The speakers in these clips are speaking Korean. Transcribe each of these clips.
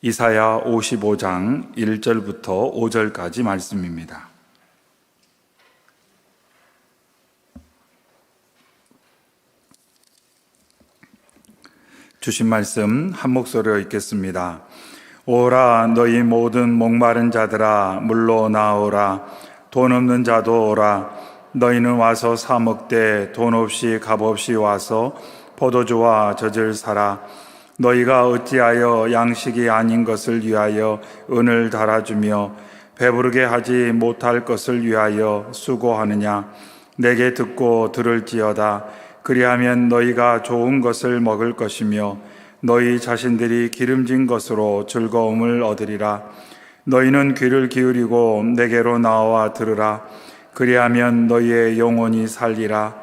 이사야 55장 1절부터 5절까지 말씀입니다. 주신 말씀 한 목소리로 읽겠습니다. 오라 너희 모든 목마른 자들아 물로 나오라. 돈 없는 자도 오라. 너희는 와서 사 먹되 돈 없이 값 없이 와서 포도주와 젖을 사라. 너희가 어찌하여 양식이 아닌 것을 위하여 은을 달아주며 배부르게 하지 못할 것을 위하여 수고하느냐. 내게 듣고 들을지어다. 그리하면 너희가 좋은 것을 먹을 것이며 너희 자신들이 기름진 것으로 즐거움을 얻으리라. 너희는 귀를 기울이고 내게로 나와 들으라. 그리하면 너희의 영혼이 살리라.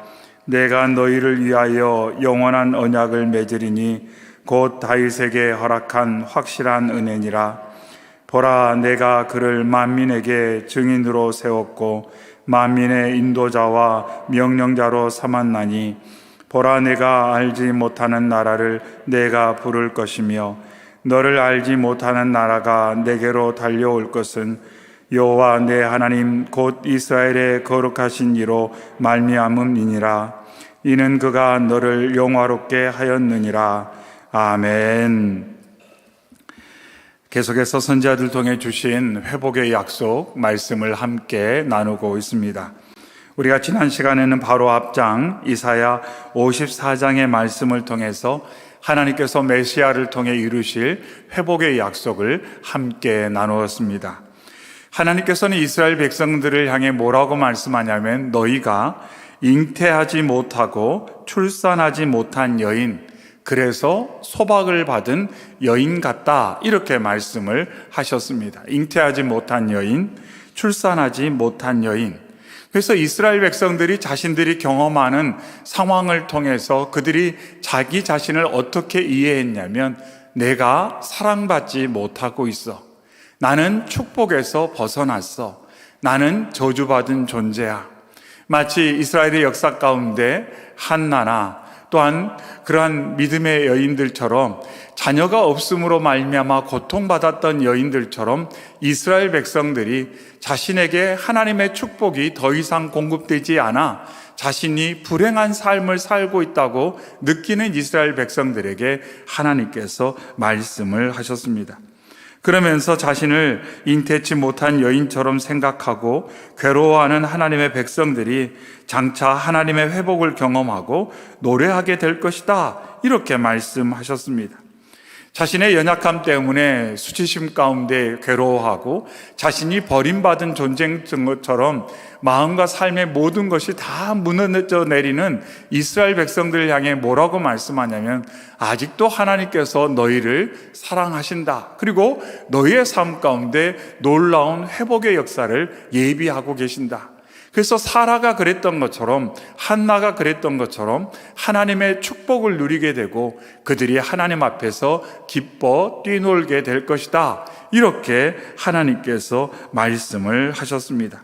내가 너희를 위하여 영원한 언약을 맺으리니 곧 다윗에게 허락한 확실한 은혜니라. 보라, 내가 그를 만민에게 증인으로 세웠고 만민의 인도자와 명령자로 삼았나니 보라, 내가 알지 못하는 나라를 내가 부를 것이며 너를 알지 못하는 나라가 내게로 달려올 것은 여호와 내 하나님 곧 이스라엘의 거룩하신 이로 말미암음이니라. 이는 그가 너를 영화롭게 하였느니라. 아멘. 계속해서 선지자들 통해 주신 회복의 약속 말씀을 함께 나누고 있습니다. 우리가 지난 시간에는 바로 앞장 이사야 54장의 말씀을 통해서 하나님께서 메시아를 통해 이루실 회복의 약속을 함께 나누었습니다. 하나님께서는 이스라엘 백성들을 향해 뭐라고 말씀하냐면 너희가 잉태하지 못하고 출산하지 못한 여인, 그래서 소박을 받은 여인 같다, 이렇게 말씀을 하셨습니다. 잉태하지 못한 여인, 출산하지 못한 여인. 그래서 이스라엘 백성들이 자신들이 경험하는 상황을 통해서 그들이 자기 자신을 어떻게 이해했냐면 내가 사랑받지 못하고 있어. 나는 축복에서 벗어났어. 나는 저주받은 존재야. 마치 이스라엘의 역사 가운데 한나나 또한 그러한 믿음의 여인들처럼 자녀가 없음으로 말미암아 고통받았던 여인들처럼 이스라엘 백성들이 자신에게 하나님의 축복이 더 이상 공급되지 않아 자신이 불행한 삶을 살고 있다고 느끼는 이스라엘 백성들에게 하나님께서 말씀을 하셨습니다. 그러면서 자신을 잉태치 못한 여인처럼 생각하고 괴로워하는 하나님의 백성들이 장차 하나님의 회복을 경험하고 노래하게 될 것이다, 이렇게 말씀하셨습니다. 자신의 연약함 때문에 수치심 가운데 괴로워하고 자신이 버림받은 존재인 것처럼 마음과 삶의 모든 것이 다 무너져 내리는 이스라엘 백성들을 향해 뭐라고 말씀하냐면 아직도 하나님께서 너희를 사랑하신다. 그리고 너희의 삶 가운데 놀라운 회복의 역사를 예비하고 계신다. 그래서 사라가 그랬던 것처럼 한나가 그랬던 것처럼 하나님의 축복을 누리게 되고 그들이 하나님 앞에서 기뻐 뛰놀게 될 것이다, 이렇게 하나님께서 말씀을 하셨습니다.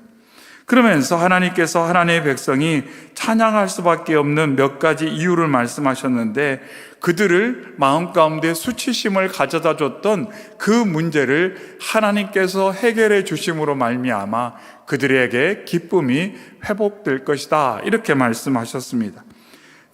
그러면서 하나님께서 하나님의 백성이 찬양할 수밖에 없는 몇 가지 이유를 말씀하셨는데 그들을 마음 가운데 수치심을 가져다 줬던 그 문제를 하나님께서 해결해 주심으로 말미암아 그들에게 기쁨이 회복될 것이다, 이렇게 말씀하셨습니다.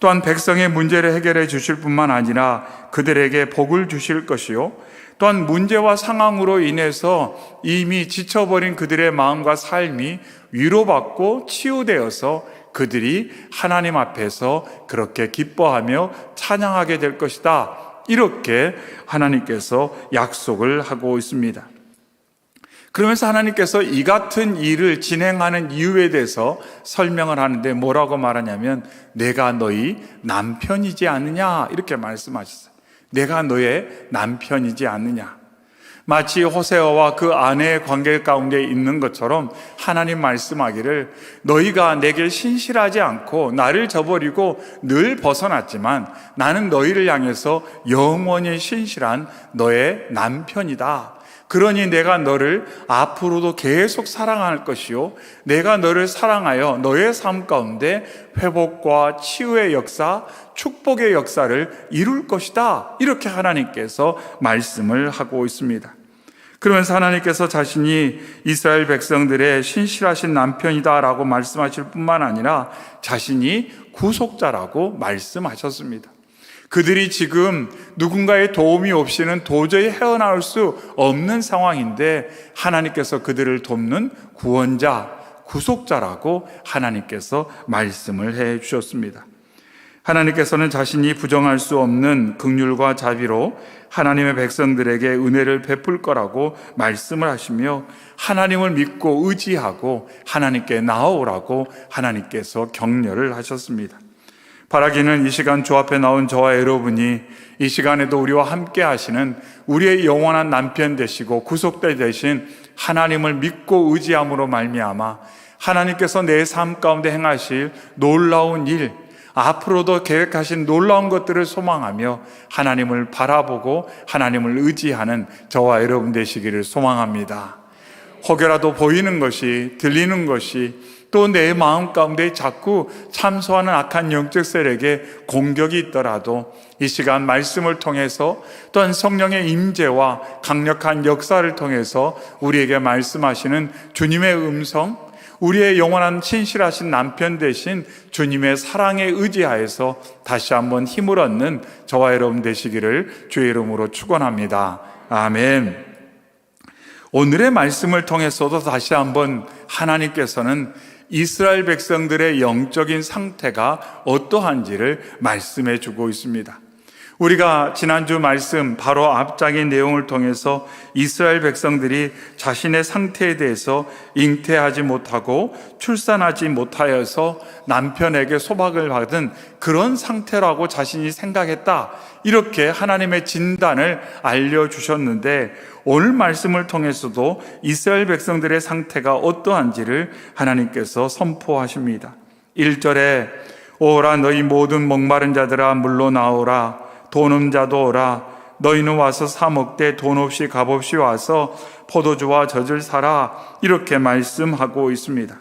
또한 백성의 문제를 해결해 주실 뿐만 아니라 그들에게 복을 주실 것이요, 또한 문제와 상황으로 인해서 이미 지쳐버린 그들의 마음과 삶이 위로받고 치유되어서 그들이 하나님 앞에서 그렇게 기뻐하며 찬양하게 될 것이다, 이렇게 하나님께서 약속을 하고 있습니다. 그러면서 하나님께서 이 같은 일을 진행하는 이유에 대해서 설명을 하는데 뭐라고 말하냐면 내가 너희 남편이지 않느냐, 이렇게 말씀하셨어요. 내가 너의 남편이지 않느냐. 마치 호세아와 그 아내의 관계 가운데 있는 것처럼 하나님 말씀하기를 너희가 내게 신실하지 않고 나를 저버리고 늘 벗어났지만 나는 너희를 향해서 영원히 신실한 너의 남편이다. 그러니 내가 너를 앞으로도 계속 사랑할 것이요 내가 너를 사랑하여 너의 삶 가운데 회복과 치유의 역사, 축복의 역사를 이룰 것이다. 이렇게 하나님께서 말씀을 하고 있습니다. 그러면서 하나님께서 자신이 이스라엘 백성들의 신실하신 남편이다라고 말씀하실 뿐만 아니라 자신이 구속자라고 말씀하셨습니다. 그들이 지금 누군가의 도움이 없이는 도저히 헤어나올 수 없는 상황인데 하나님께서 그들을 돕는 구원자, 구속자라고 하나님께서 말씀을 해 주셨습니다. 하나님께서는 자신이 부정할 수 없는 긍휼과 자비로 하나님의 백성들에게 은혜를 베풀 거라고 말씀을 하시며 하나님을 믿고 의지하고 하나님께 나아오라고 하나님께서 격려를 하셨습니다. 바라기는 이 시간 주 앞에 나온 저와 여러분이 이 시간에도 우리와 함께 하시는 우리의 영원한 남편 되시고 구속자 되신 하나님을 믿고 의지함으로 말미암아 하나님께서 내 삶 가운데 행하실 놀라운 일, 앞으로도 계획하신 놀라운 것들을 소망하며 하나님을 바라보고 하나님을 의지하는 저와 여러분 되시기를 소망합니다. 혹여라도 보이는 것이, 들리는 것이, 또 내 마음 가운데 자꾸 참소하는 악한 영적 세력에 공격이 있더라도 이 시간 말씀을 통해서 또한 성령의 임재와 강력한 역사를 통해서 우리에게 말씀하시는 주님의 음성, 우리의 영원한 신실하신 남편 되신 주님의 사랑에 의지하여서 다시 한번 힘을 얻는 저와 여러분 되시기를 주의 이름으로 축원합니다. 아멘. 오늘의 말씀을 통해서도 다시 한번 하나님께서는 이스라엘 백성들의 영적인 상태가 어떠한지를 말씀해 주고 있습니다. 우리가 지난주 말씀 바로 앞장의 내용을 통해서 이스라엘 백성들이 자신의 상태에 대해서 잉태하지 못하고 출산하지 못하여서 남편에게 소박을 받은 그런 상태라고 자신이 생각했다, 이렇게 하나님의 진단을 알려주셨는데 오늘 말씀을 통해서도 이스라엘 백성들의 상태가 어떠한지를 하나님께서 선포하십니다. 1절에 오라 너희 모든 목마른 자들아 물러 나오라, 돈 없는 자도 오라, 너희는 와서 사 먹되 돈 없이 값 없이 와서 포도주와 젖을 사라, 이렇게 말씀하고 있습니다.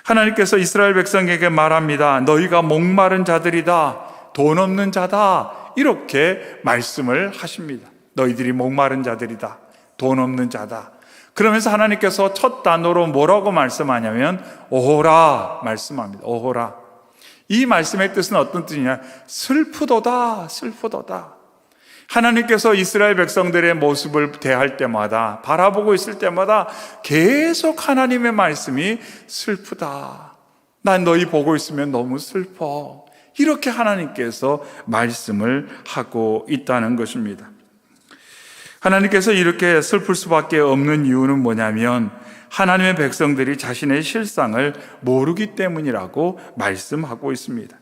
하나님께서 이스라엘 백성에게 말합니다. 너희가 목마른 자들이다, 돈 없는 자다, 이렇게 말씀을 하십니다. 너희들이 목마른 자들이다, 돈 없는 자다. 그러면서 하나님께서 첫 단어로 뭐라고 말씀하냐면 오호라 말씀합니다. 오호라. 이 말씀의 뜻은 어떤 뜻이냐? 슬프도다, 슬프도다. 하나님께서 이스라엘 백성들의 모습을 대할 때마다, 바라보고 있을 때마다 계속 하나님의 말씀이 슬프다, 난 너희 보고 있으면 너무 슬퍼, 이렇게 하나님께서 말씀을 하고 있다는 것입니다. 하나님께서 이렇게 슬플 수밖에 없는 이유는 뭐냐면 하나님의 백성들이 자신의 실상을 모르기 때문이라고 말씀하고 있습니다.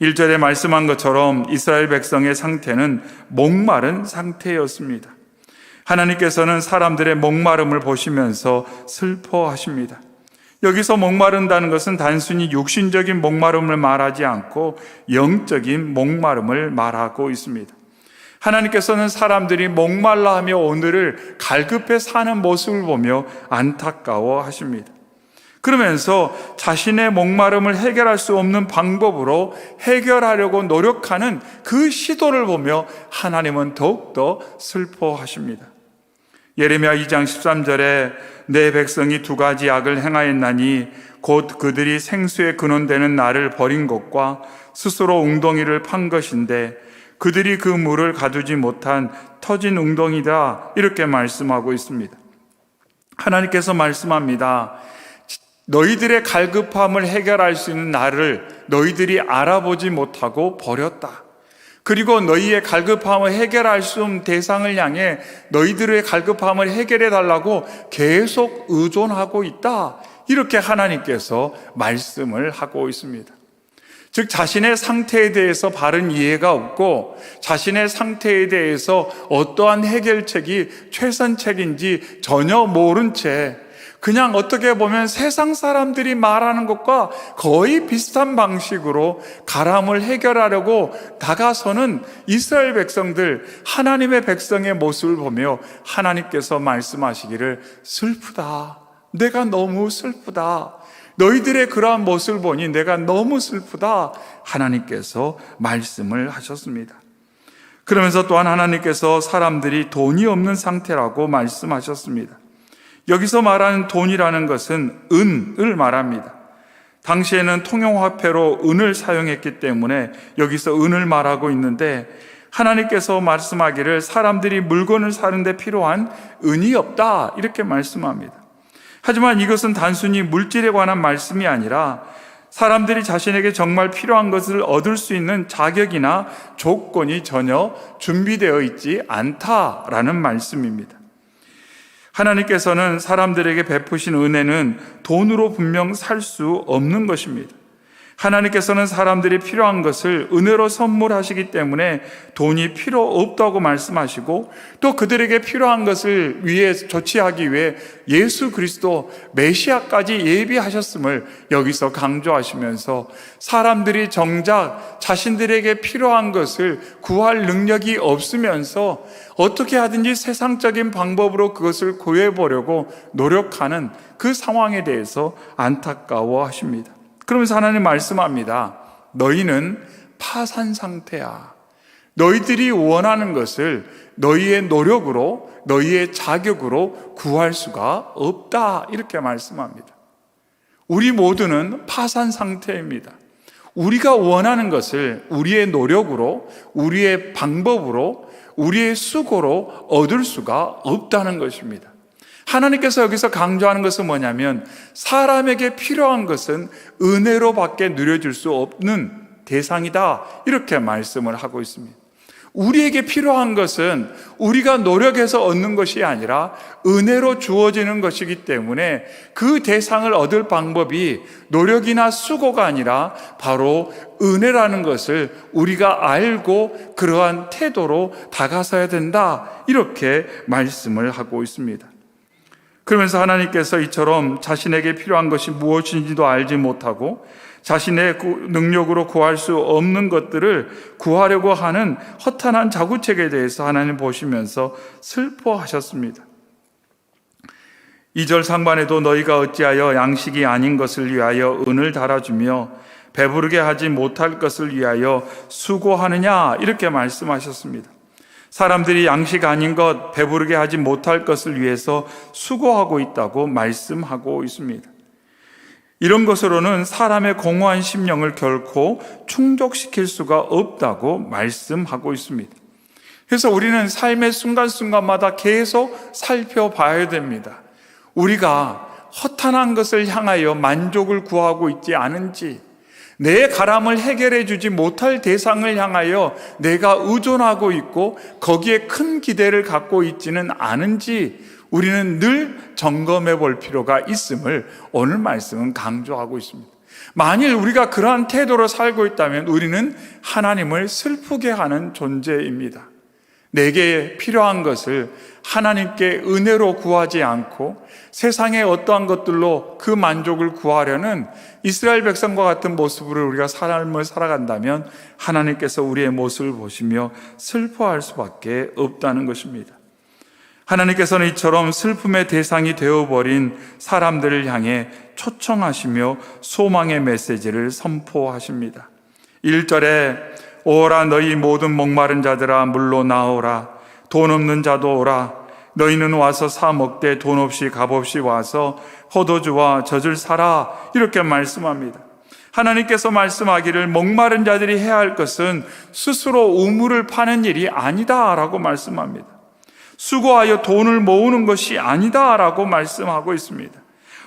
1절에 말씀한 것처럼 이스라엘 백성의 상태는 목마른 상태였습니다. 하나님께서는 사람들의 목마름을 보시면서 슬퍼하십니다. 여기서 목마른다는 것은 단순히 육신적인 목마름을 말하지 않고 영적인 목마름을 말하고 있습니다. 하나님께서는 사람들이 목말라 하며 오늘을 갈급해 사는 모습을 보며 안타까워 하십니다. 그러면서 자신의 목마름을 해결할 수 없는 방법으로 해결하려고 노력하는 그 시도를 보며 하나님은 더욱더 슬퍼하십니다. 예레미야 2장 13절에 내 백성이 두 가지 악을 행하였나니 곧 그들이 생수의 근원되는 나를 버린 것과 스스로 웅덩이를 판 것인데 그들이 그 물을 가두지 못한 터진 웅덩이다, 이렇게 말씀하고 있습니다. 하나님께서 말씀합니다. 너희들의 갈급함을 해결할 수 있는 나를 너희들이 알아보지 못하고 버렸다. 그리고 너희의 갈급함을 해결할 수 없는 대상을 향해 너희들의 갈급함을 해결해 달라고 계속 의존하고 있다, 이렇게 하나님께서 말씀을 하고 있습니다. 즉 자신의 상태에 대해서 바른 이해가 없고 자신의 상태에 대해서 어떠한 해결책이 최선책인지 전혀 모른 채 그냥 어떻게 보면 세상 사람들이 말하는 것과 거의 비슷한 방식으로 가람을 해결하려고 다가서는 이스라엘 백성들, 하나님의 백성의 모습을 보며 하나님께서 말씀하시기를 슬프다. 내가 너무 슬프다. 너희들의 그러한 모습을 보니 내가 너무 슬프다. 하나님께서 말씀을 하셨습니다. 그러면서 또한 하나님께서 사람들이 돈이 없는 상태라고 말씀하셨습니다. 여기서 말하는 돈이라는 것은 은을 말합니다. 당시에는 통용화폐로 은을 사용했기 때문에 여기서 은을 말하고 있는데, 하나님께서 말씀하기를 사람들이 물건을 사는데 필요한 은이 없다, 이렇게 말씀합니다. 하지만 이것은 단순히 물질에 관한 말씀이 아니라 사람들이 자신에게 정말 필요한 것을 얻을 수 있는 자격이나 조건이 전혀 준비되어 있지 않다라는 말씀입니다. 하나님께서는 사람들에게 베푸신 은혜는 돈으로 분명 살 수 없는 것입니다. 하나님께서는 사람들이 필요한 것을 은혜로 선물하시기 때문에 돈이 필요 없다고 말씀하시고, 또 그들에게 필요한 것을 위해 조치하기 위해 예수 그리스도 메시아까지 예비하셨음을 여기서 강조하시면서, 사람들이 정작 자신들에게 필요한 것을 구할 능력이 없으면서 어떻게 하든지 세상적인 방법으로 그것을 구해보려고 노력하는 그 상황에 대해서 안타까워하십니다. 그러면서 하나님 말씀합니다. 너희는 파산 상태야. 너희들이 원하는 것을 너희의 노력으로, 너희의 자격으로 구할 수가 없다, 이렇게 말씀합니다. 우리 모두는 파산 상태입니다. 우리가 원하는 것을 우리의 노력으로, 우리의 방법으로, 우리의 수고로 얻을 수가 없다는 것입니다. 하나님께서 여기서 강조하는 것은 뭐냐면, 사람에게 필요한 것은 은혜로 밖에 누려질 수 없는 대상이다, 이렇게 말씀을 하고 있습니다. 우리에게 필요한 것은 우리가 노력해서 얻는 것이 아니라 은혜로 주어지는 것이기 때문에 그 대상을 얻을 방법이 노력이나 수고가 아니라 바로 은혜라는 것을 우리가 알고 그러한 태도로 다가서야 된다, 이렇게 말씀을 하고 있습니다. 그러면서 하나님께서 이처럼 자신에게 필요한 것이 무엇인지도 알지 못하고 자신의 능력으로 구할 수 없는 것들을 구하려고 하는 허탄한 자구책에 대해서 하나님 보시면서 슬퍼하셨습니다. 2절 상반에도 너희가 어찌하여 양식이 아닌 것을 위하여 은을 달아주며 배부르게 하지 못할 것을 위하여 수고하느냐, 이렇게 말씀하셨습니다. 사람들이 양식 아닌 것, 배부르게 하지 못할 것을 위해서 수고하고 있다고 말씀하고 있습니다. 이런 것으로는 사람의 공허한 심령을 결코 충족시킬 수가 없다고 말씀하고 있습니다. 그래서 우리는 삶의 순간순간마다 계속 살펴봐야 됩니다. 우리가 허탄한 것을 향하여 만족을 구하고 있지 않은지, 내 가람을 해결해 주지 못할 대상을 향하여 내가 의존하고 있고 거기에 큰 기대를 갖고 있지는 않은지 우리는 늘 점검해 볼 필요가 있음을 오늘 말씀은 강조하고 있습니다. 만일 우리가 그러한 태도로 살고 있다면 우리는 하나님을 슬프게 하는 존재입니다. 내게 필요한 것을 하나님께 은혜로 구하지 않고 세상의 어떠한 것들로 그 만족을 구하려는 이스라엘 백성과 같은 모습으로 우리가 삶을 살아간다면 하나님께서 우리의 모습을 보시며 슬퍼할 수밖에 없다는 것입니다. 하나님께서는 이처럼 슬픔의 대상이 되어버린 사람들을 향해 초청하시며 소망의 메시지를 선포하십니다. 1절에 오라 너희 모든 목마른 자들아 물로 나오라. 돈 없는 자도 오라. 너희는 와서 사 먹되 돈 없이 값 없이 와서 포도주와 젖을 사라, 이렇게 말씀합니다. 하나님께서 말씀하기를 목마른 자들이 해야 할 것은 스스로 우물을 파는 일이 아니다라고 말씀합니다. 수고하여 돈을 모으는 것이 아니다라고 말씀하고 있습니다.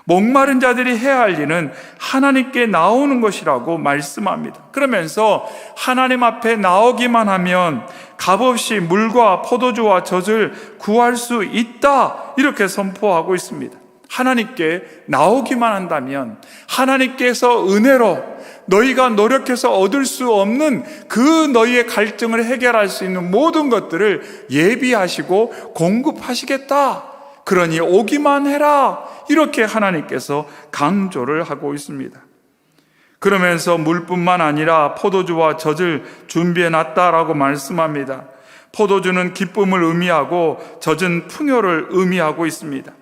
목마른 자들이 해야 할 일은 하나님께 나오는 것이라고 말씀합니다. 그러면서 하나님 앞에 나오기만 하면 값없이 물과 포도주와 젖을 구할 수 있다, 이렇게 선포하고 있습니다. 하나님께 나오기만 한다면 하나님께서 은혜로 너희가 노력해서 얻을 수 없는 그 너희의 갈증을 해결할 수 있는 모든 것들을 예비하시고 공급하시겠다, 그러니 오기만 해라. 이렇게 하나님께서 강조를 하고 있습니다. 그러면서 물뿐만 아니라 포도주와 젖을 준비해 놨다라고 말씀합니다. 포도주는 기쁨을 의미하고 젖은 풍요를 의미하고 있습니다.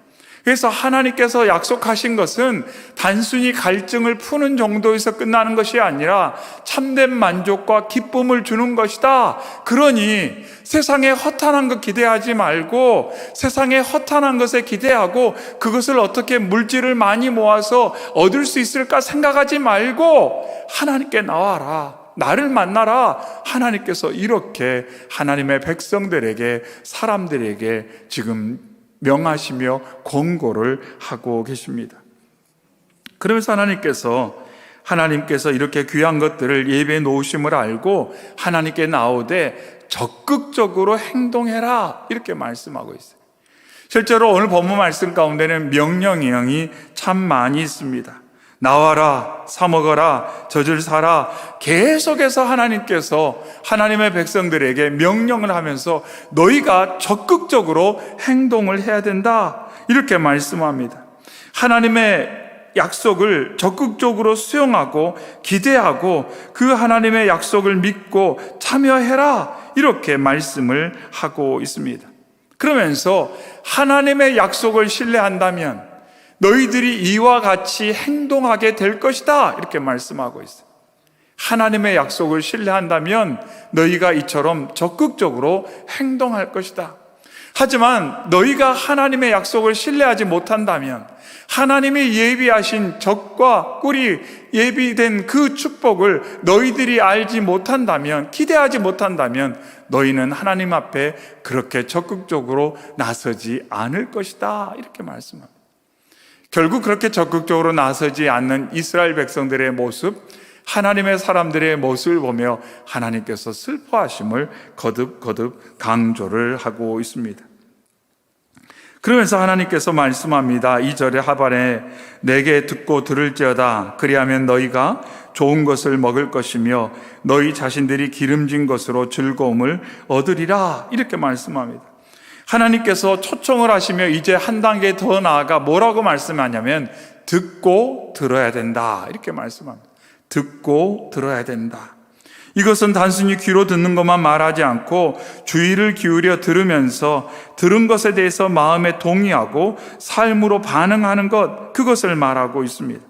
그래서 하나님께서 약속하신 것은 단순히 갈증을 푸는 정도에서 끝나는 것이 아니라 참된 만족과 기쁨을 주는 것이다. 그러니 세상에 허탄한 것 기대하지 말고, 세상에 허탄한 것에 기대하고 그것을 어떻게 물질을 많이 모아서 얻을 수 있을까 생각하지 말고 하나님께 나와라, 나를 만나라. 하나님께서 이렇게 하나님의 백성들에게, 사람들에게 지금 명하시며 권고를 하고 계십니다. 그러면서 하나님께서 이렇게 귀한 것들을 예배해 놓으심을 알고 하나님께 나오되 적극적으로 행동해라, 이렇게 말씀하고 있어요. 실제로 오늘 본문 말씀 가운데는 명령이 참 많이 있습니다. 나와라, 사 먹어라, 젖을 사라. 계속해서 하나님께서 하나님의 백성들에게 명령을 하면서 너희가 적극적으로 행동을 해야 된다, 이렇게 말씀합니다. 하나님의 약속을 적극적으로 수용하고 기대하고 그 하나님의 약속을 믿고 참여해라, 이렇게 말씀을 하고 있습니다. 그러면서 하나님의 약속을 신뢰한다면 너희들이 이와 같이 행동하게 될 것이다, 이렇게 말씀하고 있어요. 하나님의 약속을 신뢰한다면 너희가 이처럼 적극적으로 행동할 것이다. 하지만 너희가 하나님의 약속을 신뢰하지 못한다면, 하나님이 예비하신 젖과 꿀이 예비된 그 축복을 너희들이 알지 못한다면, 기대하지 못한다면 너희는 하나님 앞에 그렇게 적극적으로 나서지 않을 것이다, 이렇게 말씀합니다. 결국 그렇게 적극적으로 나서지 않는 이스라엘 백성들의 모습, 하나님의 사람들의 모습을 보며 하나님께서 슬퍼하심을 거듭 강조를 하고 있습니다. 그러면서 하나님께서 말씀합니다. 2절의 하반에 내게 듣고 들을지어다. 그리하면 너희가 좋은 것을 먹을 것이며 너희 자신들이 기름진 것으로 즐거움을 얻으리라, 이렇게 말씀합니다. 하나님께서 초청을 하시며 이제 한 단계 더 나아가 뭐라고 말씀하냐면 듣고 들어야 된다, 이렇게 말씀합니다. 듣고 들어야 된다. 이것은 단순히 귀로 듣는 것만 말하지 않고 주의를 기울여 들으면서 들은 것에 대해서 마음에 동의하고 삶으로 반응하는 것, 그것을 말하고 있습니다.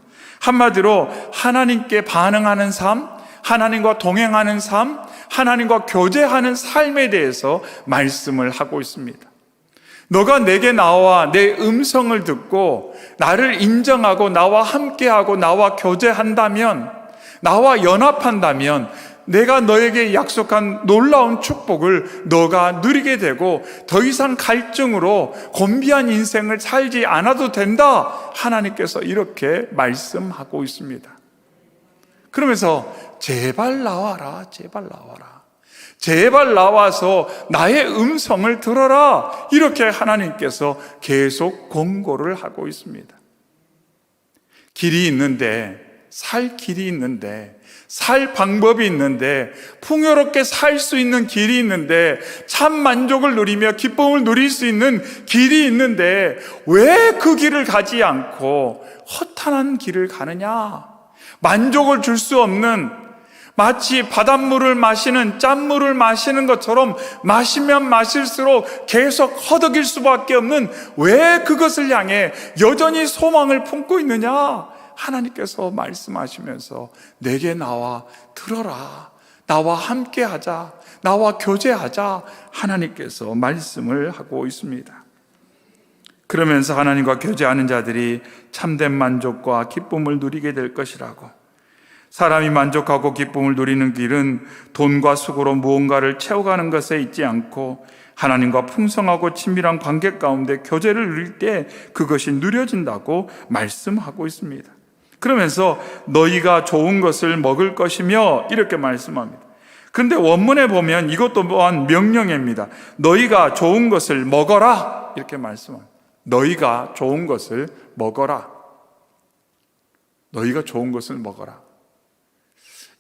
한마디로 하나님께 반응하는 삶, 하나님과 동행하는 삶, 하나님과 교제하는 삶에 대해서 말씀을 하고 있습니다. 너가 내게 나와 내 음성을 듣고 나를 인정하고 나와 함께하고 나와 교제한다면, 나와 연합한다면 내가 너에게 약속한 놀라운 축복을 너가 누리게 되고 더 이상 갈증으로 곤비한 인생을 살지 않아도 된다. 하나님께서 이렇게 말씀하고 있습니다. 그러면서 제발 나와라, 제발 나와라, 제발 나와서 나의 음성을 들어라, 이렇게 하나님께서 계속 권고를 하고 있습니다. 길이 있는데, 살 길이 있는데, 살 방법이 있는데, 풍요롭게 살 수 있는 길이 있는데, 참 만족을 누리며 기쁨을 누릴 수 있는 길이 있는데 왜 그 길을 가지 않고 허탄한 길을 가느냐? 만족을 줄 수 없는, 마치 바닷물을 마시는, 짠물을 마시는 것처럼 마시면 마실수록 계속 허덕일 수밖에 없는, 왜 그것을 향해 여전히 소망을 품고 있느냐? 하나님께서 말씀하시면서 내게 나와 들어라, 나와 함께하자, 나와 교제하자, 하나님께서 말씀을 하고 있습니다. 그러면서 하나님과 교제하는 자들이 참된 만족과 기쁨을 누리게 될 것이라고, 사람이 만족하고 기쁨을 누리는 길은 돈과 수고로 무언가를 채워가는 것에 있지 않고 하나님과 풍성하고 친밀한 관계 가운데 교제를 누릴 때 그것이 누려진다고 말씀하고 있습니다. 그러면서 너희가 좋은 것을 먹을 것이며, 이렇게 말씀합니다. 그런데 원문에 보면 이것도 또한 명령입니다. 너희가 좋은 것을 먹어라, 이렇게 말씀합니다. 너희가 좋은 것을 먹어라. 너희가 좋은 것을 먹어라.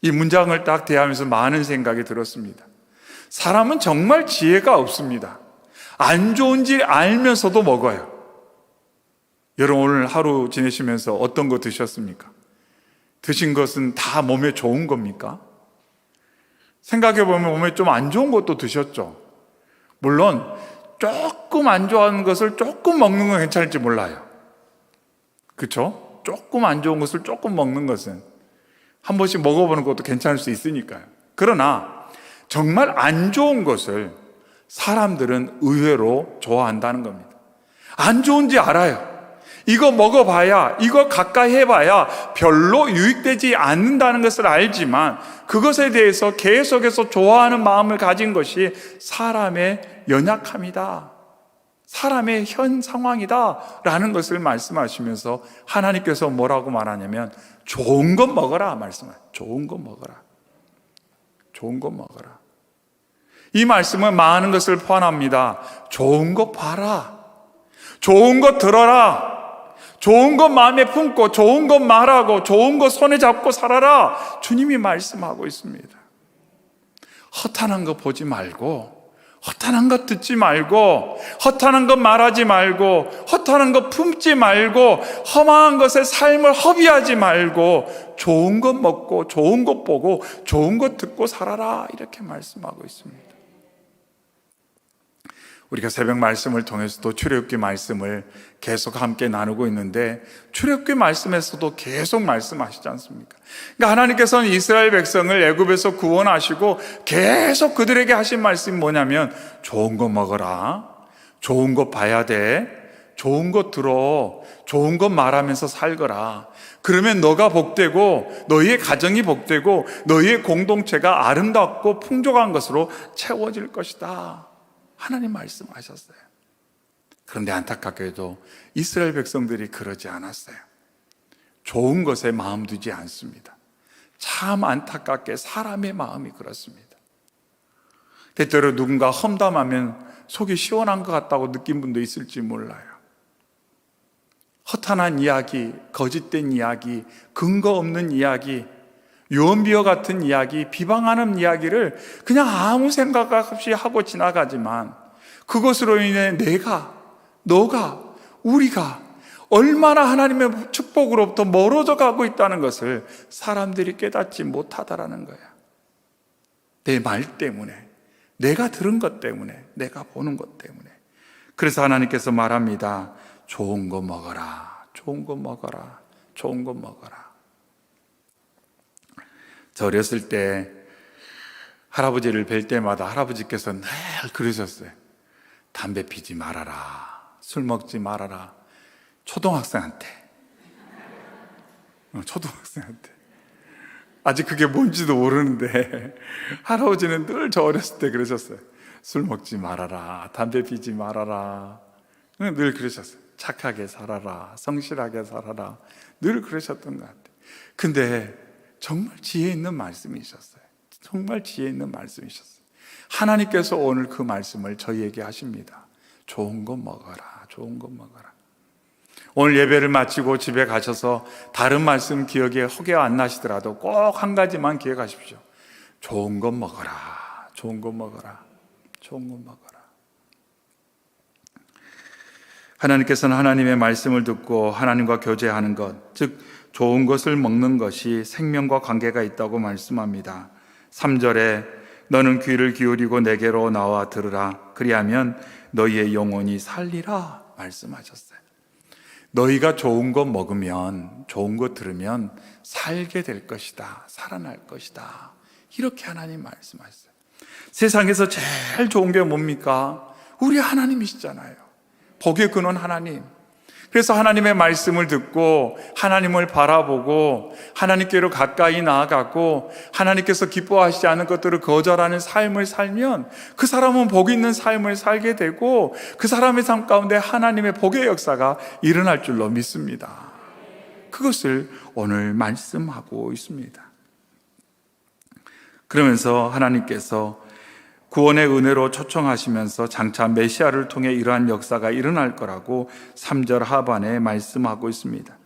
이 문장을 딱 대하면서 많은 생각이 들었습니다. 사람은 정말 지혜가 없습니다. 안 좋은지 알면서도 먹어요. 여러분 오늘 하루 지내시면서 어떤 거 드셨습니까? 드신 것은 다 몸에 좋은 겁니까? 생각해보면 몸에 좀 안 좋은 것도 드셨죠. 물론 조금 안 좋아하는 것을 조금 먹는 건 괜찮을지 몰라요. 그렇죠? 조금 안 좋은 것을 조금 먹는 것은 한 번씩 먹어보는 것도 괜찮을 수 있으니까요. 그러나 정말 안 좋은 것을 사람들은 의외로 좋아한다는 겁니다. 안 좋은지 알아요. 이거 먹어봐야, 이거 가까이 해봐야 별로 유익되지 않는다는 것을 알지만 그것에 대해서 계속해서 좋아하는 마음을 가진 것이 사람의 연약함이다, 사람의 현 상황이다 라는 것을 말씀하시면서 하나님께서 뭐라고 말하냐면 좋은 것 먹어라 말씀하세요. 좋은 것 먹어라. 좋은 것 먹어라. 이 말씀은 많은 것을 포함합니다. 좋은 것 봐라. 좋은 것 들어라. 좋은 것 마음에 품고 좋은 것 말하고 좋은 것 손에 잡고 살아라. 주님이 말씀하고 있습니다. 허탄한 거 보지 말고, 허탄한 것 듣지 말고, 허탄한 것 말하지 말고, 허탄한 것 품지 말고, 험한 것에 삶을 허비하지 말고 좋은 것 먹고 좋은 것 보고 좋은 것 듣고 살아라. 이렇게 말씀하고 있습니다. 우리가 새벽 말씀을 통해서도 출애굽기 말씀을 계속 함께 나누고 있는데 출애굽기 말씀에서도 계속 말씀하시지 않습니까? 그러니까 하나님께서는 이스라엘 백성을 애굽에서 구원하시고 계속 그들에게 하신 말씀이 뭐냐면 좋은 거 먹어라, 좋은 거 봐야 돼, 좋은 거 들어, 좋은 것 말하면서 살거라. 그러면 너가 복되고 너희의 가정이 복되고 너희의 공동체가 아름답고 풍족한 것으로 채워질 것이다. 하나님 말씀하셨어요. 그런데 안타깝게도 이스라엘 백성들이 그러지 않았어요. 좋은 것에 마음 두지 않습니다. 참 안타깝게 사람의 마음이 그렇습니다. 때때로 누군가 험담하면 속이 시원한 것 같다고 느낀 분도 있을지 몰라요. 허탄한 이야기, 거짓된 이야기, 근거 없는 이야기, 유언비어 같은 이야기, 비방하는 이야기를 그냥 아무 생각 없이 하고 지나가지만 그것으로 인해 내가, 너가, 우리가 얼마나 하나님의 축복으로부터 멀어져 가고 있다는 것을 사람들이 깨닫지 못하다라는 거야. 내 말 때문에, 내가 들은 것 때문에, 내가 보는 것 때문에. 그래서 하나님께서 말합니다. 좋은 거 먹어라, 좋은 거 먹어라, 좋은 거 먹어라. 저 어렸을 때 할아버지를 뵐 때마다 할아버지께서 늘 그러셨어요. 담배 피지 말아라, 술 먹지 말아라. 초등학생한테. 아직 그게 뭔지도 모르는데 할아버지는 늘 저 어렸을 때 그러셨어요. 술 먹지 말아라, 담배 피지 말아라. 늘 그러셨어요. 착하게 살아라, 성실하게 살아라. 늘 그러셨던 것 같아요. 근데 정말 지혜 있는 말씀이셨어요. 정말 지혜 있는 말씀이셨어요. 하나님께서 오늘 그 말씀을 저희에게 하십니다. 좋은 거 먹어라, 좋은 거 먹어라. 오늘 예배를 마치고 집에 가셔서 다른 말씀 기억에 허가 안 나시더라도 꼭 한 가지만 기억하십시오. 좋은 거 먹어라, 좋은 거 먹어라, 좋은 거 먹어라. 하나님께서는 하나님의 말씀을 듣고 하나님과 교제하는 것, 즉 좋은 것을 먹는 것이 생명과 관계가 있다고 말씀합니다. 3절에 너는 귀를 기울이고 내게로 나와 들으라. 그리하면 너희의 영혼이 살리라 말씀하셨어요. 너희가 좋은 거 먹으면, 좋은 거 들으면 살게 될 것이다, 살아날 것이다. 이렇게 하나님 말씀하셨어요. 세상에서 제일 좋은 게 뭡니까? 우리 하나님이시잖아요. 복의 근원 하나님. 그래서 하나님의 말씀을 듣고 하나님을 바라보고 하나님께로 가까이 나아가고 하나님께서 기뻐하시지 않은 것들을 거절하는 삶을 살면 그 사람은 복 있는 삶을 살게 되고 그 사람의 삶 가운데 하나님의 복의 역사가 일어날 줄로 믿습니다. 그것을 오늘 말씀하고 있습니다. 그러면서 하나님께서 구원의 은혜로 초청하시면서 장차 메시아를 통해 이러한 역사가 일어날 거라고 3절 하반에 말씀하고 있습니다.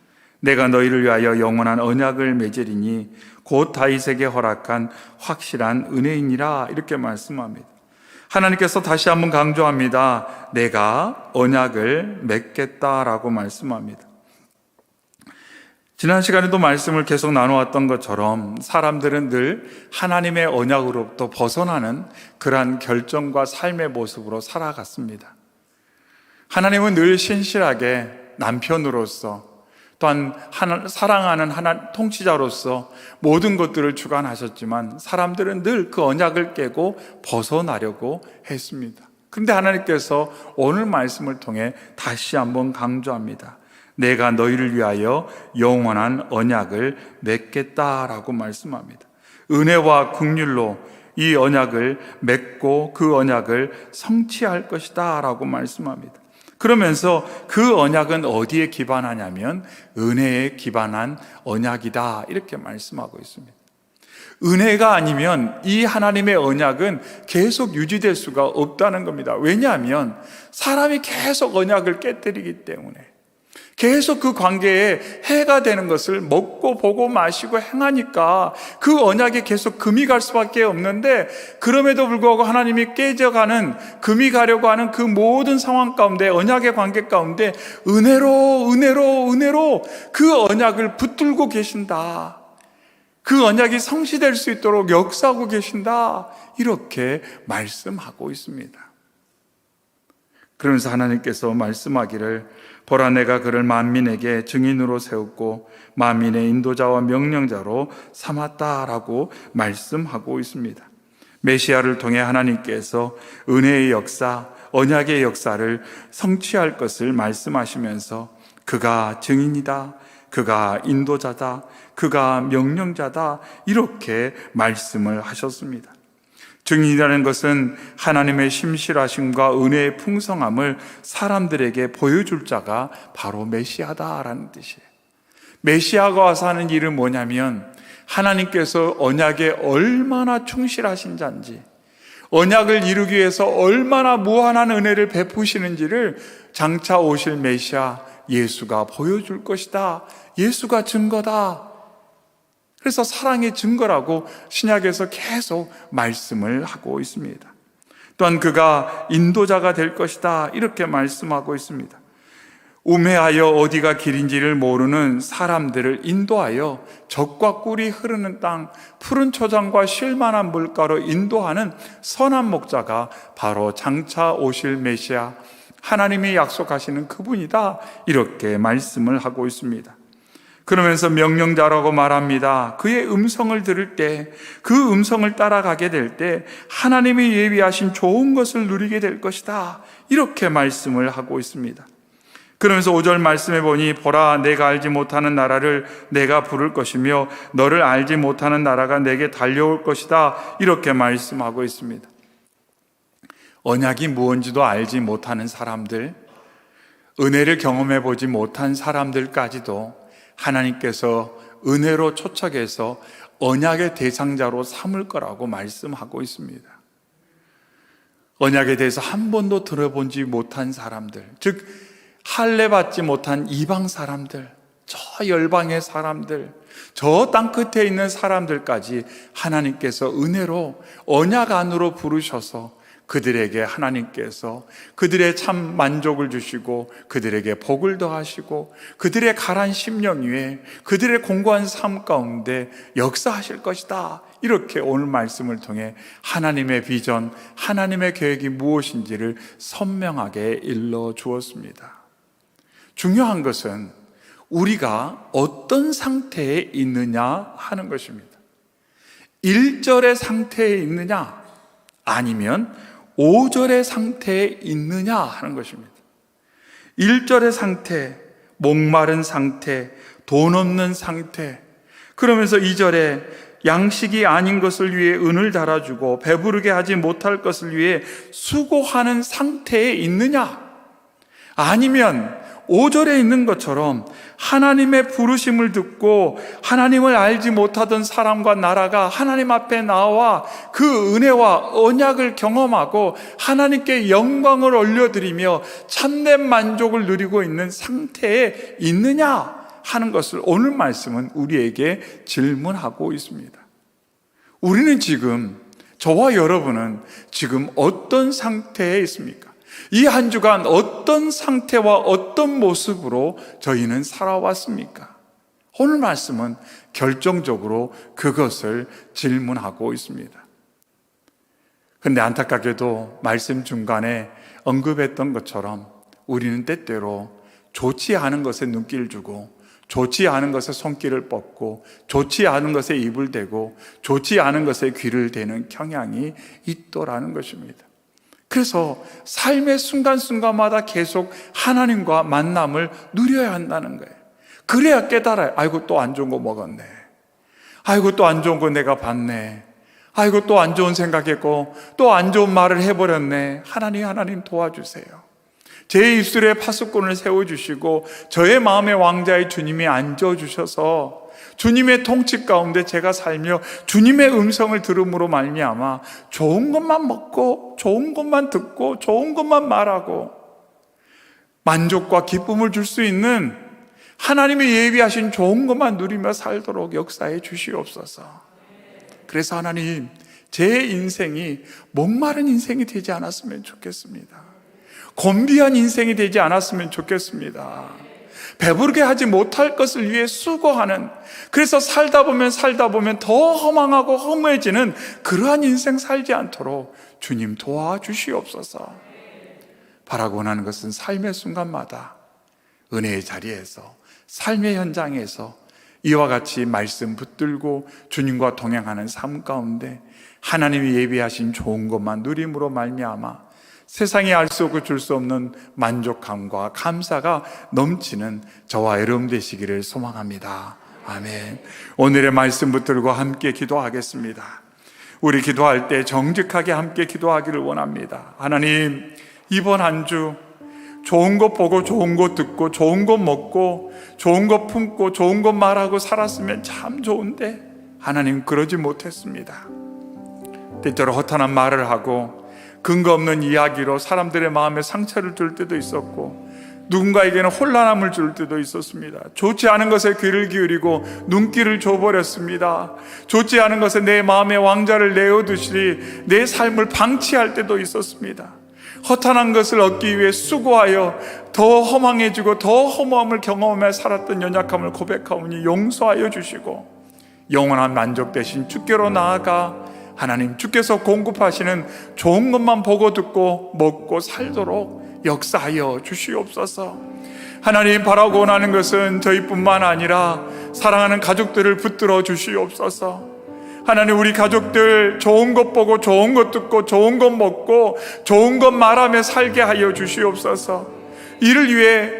내가 너희를 위하여 영원한 언약을 맺으리니 곧 다윗에게 허락한 확실한 은혜이니라 이렇게 말씀합니다. 하나님께서 다시 한번 강조합니다. 내가 언약을 맺겠다라고 말씀합니다. 지난 시간에도 말씀을 계속 나누었던 것처럼 사람들은 늘 하나님의 언약으로부터 벗어나는 그러한 결정과 삶의 모습으로 살아갔습니다. 하나님은 늘 신실하게 남편으로서 또한 사랑하는 하나님 통치자로서 모든 것들을 주관하셨지만 사람들은 늘 그 언약을 깨고 벗어나려고 했습니다. 그런데 하나님께서 오늘 말씀을 통해 다시 한번 강조합니다. 내가 너희를 위하여 영원한 언약을 맺겠다라고 말씀합니다. 은혜와 긍휼로 이 언약을 맺고 그 언약을 성취할 것이다 라고 말씀합니다. 그러면서 그 언약은 어디에 기반하냐면 은혜에 기반한 언약이다 이렇게 말씀하고 있습니다. 은혜가 아니면 이 하나님의 언약은 계속 유지될 수가 없다는 겁니다. 왜냐하면 사람이 계속 언약을 깨뜨리기 때문에 계속 그 관계에 해가 되는 것을 먹고 보고 마시고 행하니까 그 언약에 계속 금이 갈 수밖에 없는데, 그럼에도 불구하고 하나님이 깨져가는, 금이 가려고 하는 그 모든 상황 가운데, 언약의 관계 가운데 은혜로 그 언약을 붙들고 계신다. 그 언약이 성취될 수 있도록 역사하고 계신다. 이렇게 말씀하고 있습니다. 그러면서 하나님께서 말씀하기를 보라 내가 그를 만민에게 증인으로 세웠고 만민의 인도자와 명령자로 삼았다라고 말씀하고 있습니다. 메시아를 통해 하나님께서 은혜의 역사, 언약의 역사를 성취할 것을 말씀하시면서 그가 증인이다, 그가 인도자다, 그가 명령자다 이렇게 말씀을 하셨습니다. 증인이라는 것은 하나님의 심실하심과 은혜의 풍성함을 사람들에게 보여줄 자가 바로 메시아다라는 뜻이에요. 메시아가 와서 하는 일은 뭐냐면 하나님께서 언약에 얼마나 충실하신 자인지, 언약을 이루기 위해서 얼마나 무한한 은혜를 베푸시는지를 장차 오실 메시아 예수가 보여줄 것이다. 예수가 증거다. 그래서 사랑의 증거라고 신약에서 계속 말씀을 하고 있습니다. 또한 그가 인도자가 될 것이다 이렇게 말씀하고 있습니다. 우매하여 어디가 길인지를 모르는 사람들을 인도하여 젖과 꿀이 흐르는 땅, 푸른 초장과 쉴만한 물가로 인도하는 선한 목자가 바로 장차 오실 메시아, 하나님이 약속하시는 그분이다 이렇게 말씀을 하고 있습니다. 그러면서 명령자라고 말합니다. 그의 음성을 들을 때, 그 음성을 따라가게 될 때 하나님이 예비하신 좋은 것을 누리게 될 것이다 이렇게 말씀을 하고 있습니다. 그러면서 5절 말씀해 보니 보라 내가 알지 못하는 나라를 내가 부를 것이며 너를 알지 못하는 나라가 내게 달려올 것이다 이렇게 말씀하고 있습니다. 언약이 무엇인지도 알지 못하는 사람들, 은혜를 경험해 보지 못한 사람들까지도 하나님께서 은혜로 초청해서 언약의 대상자로 삼을 거라고 말씀하고 있습니다. 언약에 대해서 한 번도 들어보지 못한 사람들, 즉 할례받지 못한 이방 사람들, 저 열방의 사람들, 저 땅끝에 있는 사람들까지 하나님께서 은혜로 언약 안으로 부르셔서 그들에게 하나님께서 그들의 참 만족을 주시고 그들에게 복을 더하시고 그들의 가란 심령 위에 그들의 공고한 삶 가운데 역사하실 것이다 이렇게 오늘 말씀을 통해 하나님의 비전, 하나님의 계획이 무엇인지를 선명하게 일러 주었습니다. 중요한 것은 우리가 어떤 상태에 있느냐 하는 것입니다. 1절의 상태에 있느냐 아니면 5절의 상태에 있느냐 하는 것입니다. 1절의 상태, 목마른 상태, 돈 없는 상태, 그러면서 2절에 양식이 아닌 것을 위해 은을 달아주고 배부르게 하지 못할 것을 위해 수고하는 상태에 있느냐, 아니면 5절에 있는 것처럼 하나님의 부르심을 듣고 하나님을 알지 못하던 사람과 나라가 하나님 앞에 나와 그 은혜와 언약을 경험하고 하나님께 영광을 올려드리며 참된 만족을 누리고 있는 상태에 있느냐 하는 것을 오늘 말씀은 우리에게 질문하고 있습니다. 우리는 지금 저와 여러분은 지금 어떤 상태에 있습니까? 이 한 주간 어떤 상태와 어떤 모습으로 저희는 살아왔습니까? 오늘 말씀은 결정적으로 그것을 질문하고 있습니다. 그런데 안타깝게도 말씀 중간에 언급했던 것처럼 우리는 때때로 좋지 않은 것에 눈길을 주고, 좋지 않은 것에 손길을 뻗고, 좋지 않은 것에 입을 대고, 좋지 않은 것에 귀를 대는 경향이 있더라는 것입니다. 그래서 삶의 순간순간마다 계속 하나님과 만남을 누려야 한다는 거예요. 그래야 깨달아요. 아이고, 또 안 좋은 거 먹었네. 아이고, 또 안 좋은 거 내가 봤네. 아이고, 또 안 좋은 생각했고 또 안 좋은 말을 해버렸네. 하나님 도와주세요. 제 입술에 파수꾼을 세워주시고 저의 마음의 왕자의 주님이 앉아주셔서 주님의 통치 가운데 제가 살며 주님의 음성을 들음으로 말미암아 좋은 것만 먹고, 좋은 것만 듣고, 좋은 것만 말하고 만족과 기쁨을 줄 수 있는 하나님이 예비하신 좋은 것만 누리며 살도록 역사해 주시옵소서. 그래서 하나님, 제 인생이 목마른 인생이 되지 않았으면 좋겠습니다. 곤비한 인생이 되지 않았으면 좋겠습니다. 배부르게 하지 못할 것을 위해 수고하는, 그래서 살다 보면 더 허망하고 허무해지는 그러한 인생 살지 않도록 주님 도와주시옵소서. 바라고 원하는 것은 삶의 순간마다 은혜의 자리에서, 삶의 현장에서 이와 같이 말씀 붙들고 주님과 동행하는 삶 가운데 하나님이 예비하신 좋은 것만 누림으로 말미암아 세상이 알 수 없고 줄 수 없는 만족감과 감사가 넘치는 저와 여러분 되시기를 소망합니다. 아멘. 오늘의 말씀 붙들고 함께 기도하겠습니다. 우리 기도할 때 정직하게 함께 기도하기를 원합니다. 하나님, 이번 한 주 좋은 것 보고, 좋은 것 듣고, 좋은 것 먹고, 좋은 것 품고, 좋은 것 말하고 살았으면 참 좋은데 하나님, 그러지 못했습니다. 때때로 허탄한 말을 하고 근거 없는 이야기로 사람들의 마음에 상처를 줄 때도 있었고, 누군가에게는 혼란함을 줄 때도 있었습니다. 좋지 않은 것에 귀를 기울이고 눈길을 줘버렸습니다. 좋지 않은 것에 내 마음의 왕자를 내어두시리 내 삶을 방치할 때도 있었습니다. 허탄한 것을 얻기 위해 수고하여 더 허망해지고 더 허무함을 경험하며 살았던 연약함을 고백하오니 용서하여 주시고, 영원한 만족 대신 주께로 나아가 하나님, 주께서 공급하시는 좋은 것만 보고 듣고 먹고 살도록 역사하여 주시옵소서. 하나님, 바라고 원하는 것은 저희뿐만 아니라 사랑하는 가족들을 붙들어 주시옵소서. 하나님, 우리 가족들 좋은 것 보고 좋은 것 듣고 좋은 것 먹고 좋은 것 말하며 살게 하여 주시옵소서. 이를 위해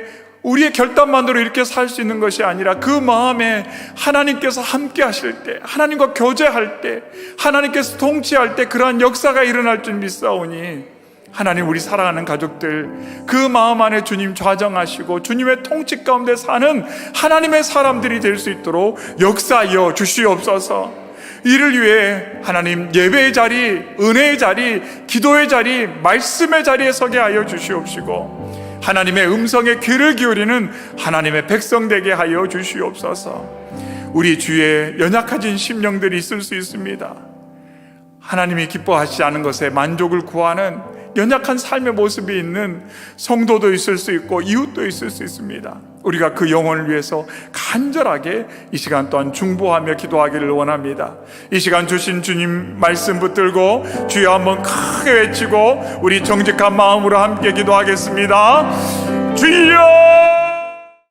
우리의 결단만으로 이렇게 살 수 있는 것이 아니라 그 마음에 하나님께서 함께 하실 때, 하나님과 교제할 때, 하나님께서 통치할 때 그러한 역사가 일어날 줄 믿사오니 하나님, 우리 사랑하는 가족들 그 마음 안에 주님 좌정하시고 주님의 통치 가운데 사는 하나님의 사람들이 될 수 있도록 역사하여 주시옵소서. 이를 위해 하나님, 예배의 자리, 은혜의 자리, 기도의 자리, 말씀의 자리에 서게 하여 주시옵시고 하나님의 음성에 귀를 기울이는 하나님의 백성 되게 하여 주시옵소서. 우리 주위에 연약해진 심령들이 있을 수 있습니다. 하나님이 기뻐하시지 않은 것에 만족을 구하는 연약한 삶의 모습이 있는 성도도 있을 수 있고 이웃도 있을 수 있습니다. 우리가 그 영혼을 위해서 간절하게 이 시간 또한 중보하며 기도하기를 원합니다. 이 시간 주신 주님 말씀 붙들고 주여 한번 크게 외치고 우리 정직한 마음으로 함께 기도하겠습니다. 주여!